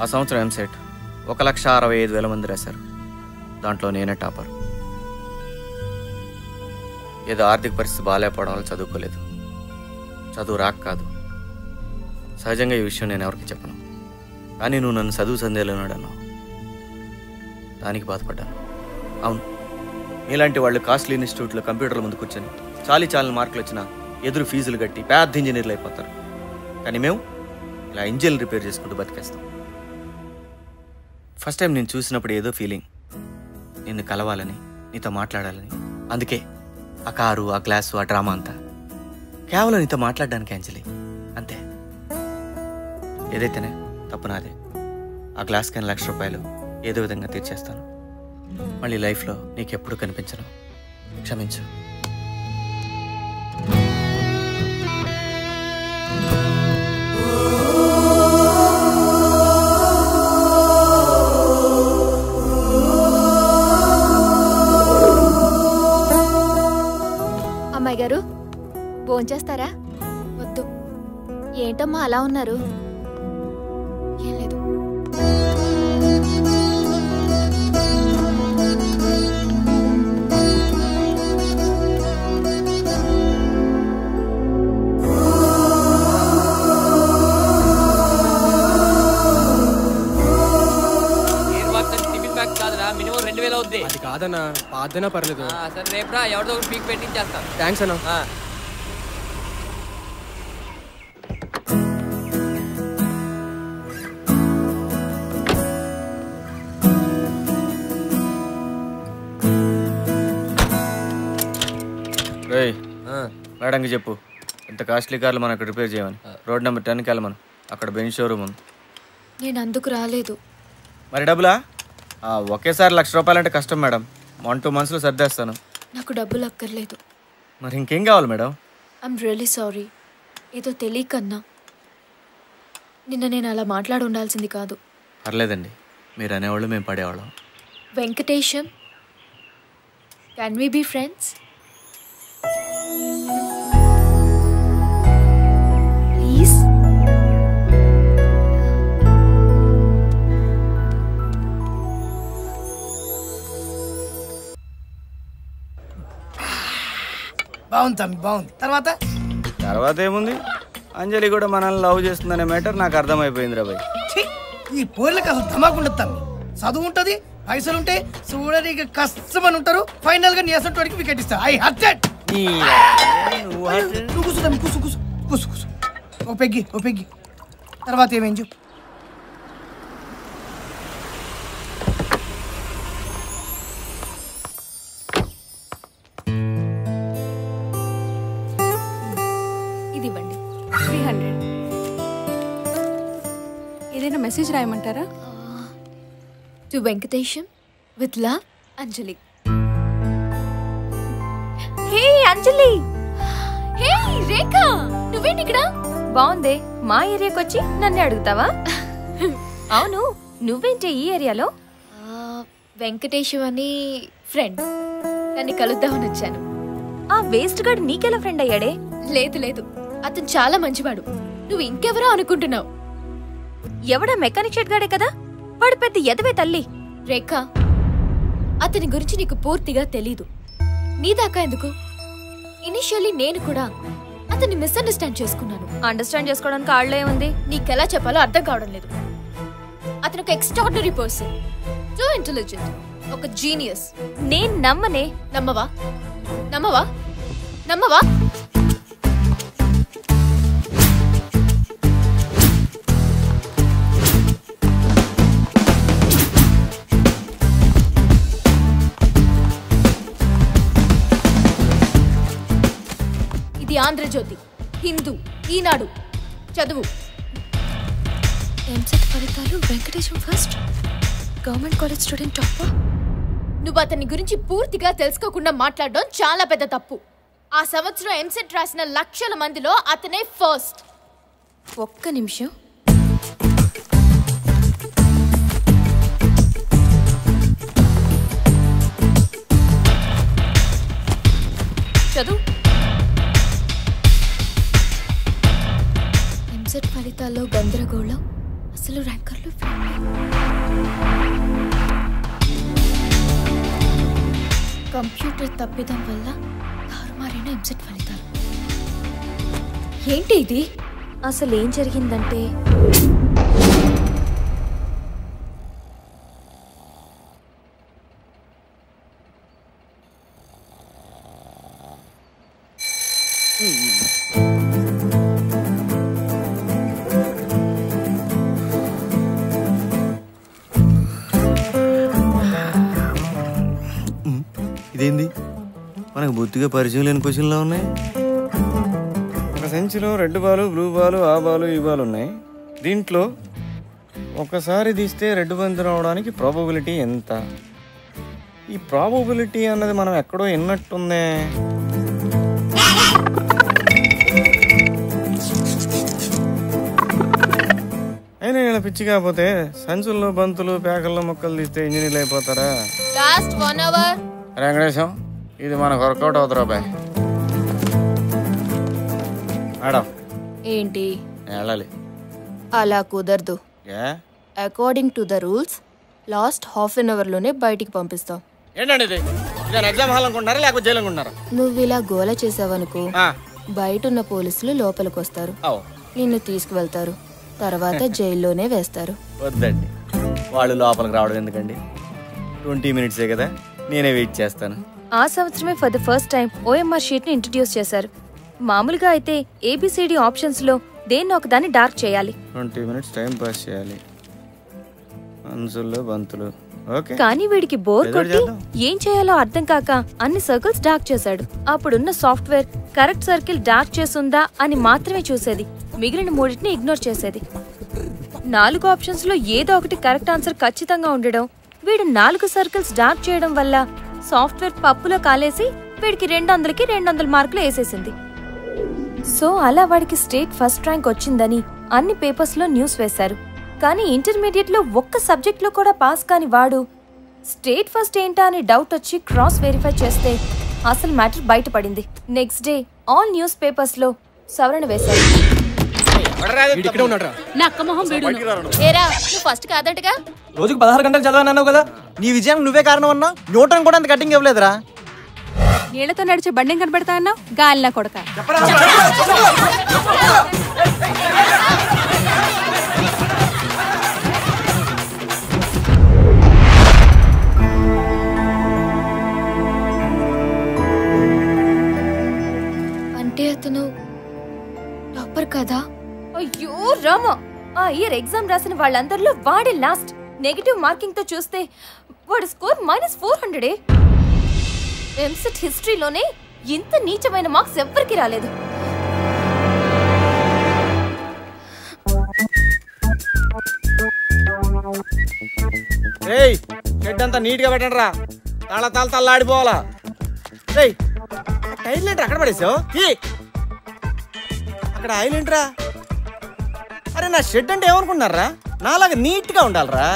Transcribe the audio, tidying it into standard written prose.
ఆ సంవత్సరం ఎంసెట్ 1,65,000 మంది రాశారు. దాంట్లో నేనే టాపర్. ఏదో ఆర్థిక పరిస్థితి బాగాలేకపోవడం వల్ల చదువుకోలేదు. చదువు రాక కాదు, సహజంగా ఈ విషయం నేను ఎవరికి చెప్పను. కానీ నువ్వు నన్ను చదువు సందేహంలోనాడు అన్నావు. దానికి బాధపడ్డాను. అవును, మీలాంటి వాళ్ళు కాస్ట్లీ ఇన్స్టిట్యూట్లో కంప్యూటర్ల ముందు కూర్చొని చాలీ మార్కులు వచ్చినా ఎదురు ఫీజులు కట్టి పెద్ద ఇంజనీర్లు అయిపోతారు. కానీ మేము ఇలా ఇంజిన్లు రిపేర్ చేసుకుంటూ బతికేస్తాం. ఫస్ట్ టైం నేను చూసినప్పుడు ఏదో ఫీలింగ్, నిన్ను కలవాలని, నీతో మాట్లాడాలని. అందుకే ఆ కారు, ఆ గ్లాసు, ఆ డ్రామా అంతా కేవలం నీతో మాట్లాడడానికి అంజలి, అంతే. ఏదైతేనే తప్పు నాదే. ఆ గ్లాస్కి 1,00,000 రూపాయలు ఏదో విధంగా తీర్చేస్తాను. మళ్ళీ లైఫ్లో నీకెప్పుడు కనిపించను. క్షమించు. అమ్మాయి గారు, భోంచేస్తారా? వద్దు. ఏంటమ్మా అలా ఉన్నారు? ఏం లేదు. మినిమం 2,000 అవుద్ది. అది కాదన్నా, పాదనా పర్లేదు. సరే రేపురా, ఎవరిదో ఒకటి పీక్ పెట్టించేస్తా. థ్యాంక్స్ అన్నా. మేడంకి చెప్పు, ఇంత కాస్ట్లీ కార్లు మనం అక్కడ రిపేర్ చేయమని. రోడ్ నెంబర్ 10కి వెళ్ళమను. అక్కడ బెంచ్ షోరూమ్ ఉంది. నేను అందుకు రాలేదు. మరి డబ్బులా? ఒకేసారి 1,00,000 రూపాయలంటే కష్టం మేడం. 1-2 మంత్స్లో సర్దేస్తాను. నాకు డబ్బులు అక్కర్లేదు. మరి ఇంకేం కావాలి మేడం? I'm really sorry. ఏదో తెలియకన్నా. నిన్న నేను అలా మాట్లాడి ఉండాల్సింది కాదు. పర్లేదండి, మీరు అనేవాళ్ళు మేము పడేవాళ్ళం. Venkatesham, can we be friends? Please. బాగుంది తమ్మి, బాగుంది. తర్వాత ఏముంది, అంజలి కూడా మనల్ని లవ్ చేస్తుందనే మ్యాటర్ నాకు అర్థమైపోయింది రా భయ్. ఈ పోర్లకు అసలు ధమాకుండదు తమ్మి. చదువు ఉంటుంది, పైసలుంటే చూడడానికి కష్టమని ఉంటారు. ఫైనల్ గా నీ అసంటోడికి వికెట్ ఇస్తా. I hurt that. నువ్వు కూసు తమ్మి, కూసు కూసు కూసు కూసు. ఓ పెగ్గి. తర్వాత ఏమేం చెప్పు. ఇదివ్వండి. 300. ఏదైనా మెసేజ్ రాయమంటారా? To Venkatesham with love, Anjali. Hey Anjali. Hey Rekha, నువ్వేంటి ఇక్కడ? బాగుందే, మా ఏరియాకి వచ్చి నన్ను అడుగుతావా? అవును, నువ్వేంటి ఈ ఏరియాలో? వెంకటేశం అని ఫ్రెండ్, నన్ను కలుద్దామని వచ్చాను. ఆ వేస్ట్ గాడు నీకెలా ఫ్రెండ్ అయ్యాడే? లేదు, అతను చాలా మంచివాడు. నువ్వు ఇంకెవరో అనుకుంటున్నావు. ఎవడా మెకానిక్ షెడ్ గాడే కదా, వాడు పెద్ద ఎదవే తల్లి. రేఖ, అతని గురించి నీకు పూర్తిగా తెలీదు. నీదాకా ఎందుకు? ఇనిషియల్లీ నేను కూడా అతన్ని మిస్అండర్స్టాండ్ చేసుకున్నాను. అండర్స్టాండ్ చేసుకోవడానికి ఆళ్ళే ఉంది. నీకెలా చెప్పాలో అర్థం కావడం లేదు. అతను ఒక ఎక్స్ట్రాడినరీ పర్సన్, సో ఇంటెలిజెంట్, ఒక జీనియస్. నేను నమ్మనే. నమ్మవా? ఇది ఆంధ్రజ్యోతి, హిందూ, ఈనాడు. చదువు. ఎంసెట్ ఫలితాలు Venkatesham first, government college student topper. నువ్వు అతని గురించి పూర్తిగా తెలుసుకోకుండా మాట్లాడడం చాలా పెద్ద తప్పు. ఆ సంవత్సరం ఎంసెట్ రాసిన లక్షల మందిలో అతనే ఫస్ట్. ఒక్క నిమిషం. చదువు. ఎంసెట్ ఫలితాల్లో గందరగోళం, అసలు ర్యాంకర్లు కంప్యూటర్ తప్పిదం వల్ల తారుమారైన ఎంసెట్ ఫలితాలు. ఏంటి ఇది? అసలు ఏం జరిగిందంటే ఇదేంది మనకు బొత్తిగా పరిచయం లేని క్వశ్చన్లా ఉన్నాయి. ఒక సెంచులో రెడ్ బాలు, బ్లూ బాలు, ఆ బాలు, ఈ బాలు ఉన్నాయి. దీంట్లో ఒకసారి తీస్తే రెడ్ బంతి రావడానికి ప్రాబబిలిటీ ఎంత? ఈ ప్రాబబిలిటీ అన్నది మనం ఎక్కడో విన్నట్టుందే. అయినా ఇలా పిచ్చి కాకపోతే సంచుల్లో బంతులు, పేకల్లో మొక్కలు తీస్తే ఇంజనీర్లు అయిపోతారా? Last 1 hour. వెంకటేశం, ఇది మనకు వర్కౌట్ అవుతురా బాయ్. మేడం ఏంటి వెళ్ళాలి. అలా కుదరదు. According to the rules last half an hour లోనే బయటికి పంపిస్తాం. ఏంటండి ఇది? ఎగ్జామ్ హాల్ అనుకుంటున్నారా లేకపోతే జైలు అనుకుంటున్నారా? నువ్వు ఇలా గోల చేసావనుకో బయట ఉన్న పోలీసులు లోపలికి వస్తారు, నిన్ను తీసుకువెళ్తారు, తర్వాత జైల్లోనే వేస్తారు. వద్దండి, వాళ్ళు లోపలికి రావడం ఎందుకండి? 20 minutes కదా, నేనే వెయిట్ చేస్తాను. ఆ సంవత్సరమే for the first time OMR sheet ని ఇంట్రడ్యూస్ చేశారు. మామూలుగా అయితే ఏబిసిడి ఆప్షన్స్ లో దేన్ని ఒకదాన్ని డార్క్ చేయాలి. 20 minutes టైం పాస్ చేయాలి. అంచుల్లో బంతులు. ఓకే. కానీ వీడికి బోర్ కొట్టి ఏం చేయాలో అర్థం కాక అన్ని సర్కిల్స్ డార్క్ చేశాడు. అప్పుడున్న సాఫ్ట్వేర్ కరెక్ట్ సర్కిల్ డార్క్ చేసుందా అని మాత్రమే చూసేది, మిగిలిన మూడింటిని ఇగ్నోర్ చేసేది. 4 ఆప్షన్స్ లో ఏదో ఒకటి కరెక్ట్ ఆన్సర్ ఖచ్చితంగా ఉండడం, వీడు 4 సర్కిల్స్ డార్క్ చేయడం వల్ల సాఫ్ట్వేర్ పప్పులో కాలేసి వీడికి 200కి 200 మార్కులు వేసేసింది. సో అలా వాడికి స్టేట్ ఫస్ట్ ర్యాంక్ వచ్చిందని అన్ని పేపర్స్ లో న్యూస్ వేశారు. కానీ ఇంటర్మీడియట్ లో ఒక్క సబ్జెక్ట్ లో కూడా పాస్ కాని వాడు స్టేట్ ఫస్ట్ ఏంటా అని డౌట్ వచ్చి క్రాస్ వెరిఫై చేస్తే అసలు మ్యాటర్ బయటపడింది. Next day all news papers లో సవరణ వేశారు. ఫస్ట్ కాదటగా రోజుకు 16 గంటలు చదవనన్నావు కదా, నీ విజయానికి నువ్వే కారణం అన్నా. న్యూటన్ కూడా అంత కటింగ్ ఇవ్వలేదురా. నీళ్లతో నడిచే బండిని కనబెడతా అన్నావు, గాలినా కొడక. అంటే అతను టాపర్ కదా? అయ్యో రామా, ఆ ఇయర్ ఎగ్జామ్ రాసిన వాళ్ళందరిలో వాడే లాస్ట్. నెగటివ్ మార్కింగ్ తో చూస్తే వాడి స్కోర్ -400. ఎంసెట్ హిస్టరీలోనే ఇంత నీచమైన మార్క్స్ ఎవ్వరికి రాలేదు. షెడ్ అంతా నీట్ గా పెట్టండి రా, తల్లాడిపోవాలా. టైర్ ఏంట్రా అక్కడ పడేసావు? అక్కడ ఆయిల్ ఏంట్రా? అరే నా షెడ్ అంటే ఏమనుకున్నారా? నాలాగా నీట్ గా ఉండాలరా.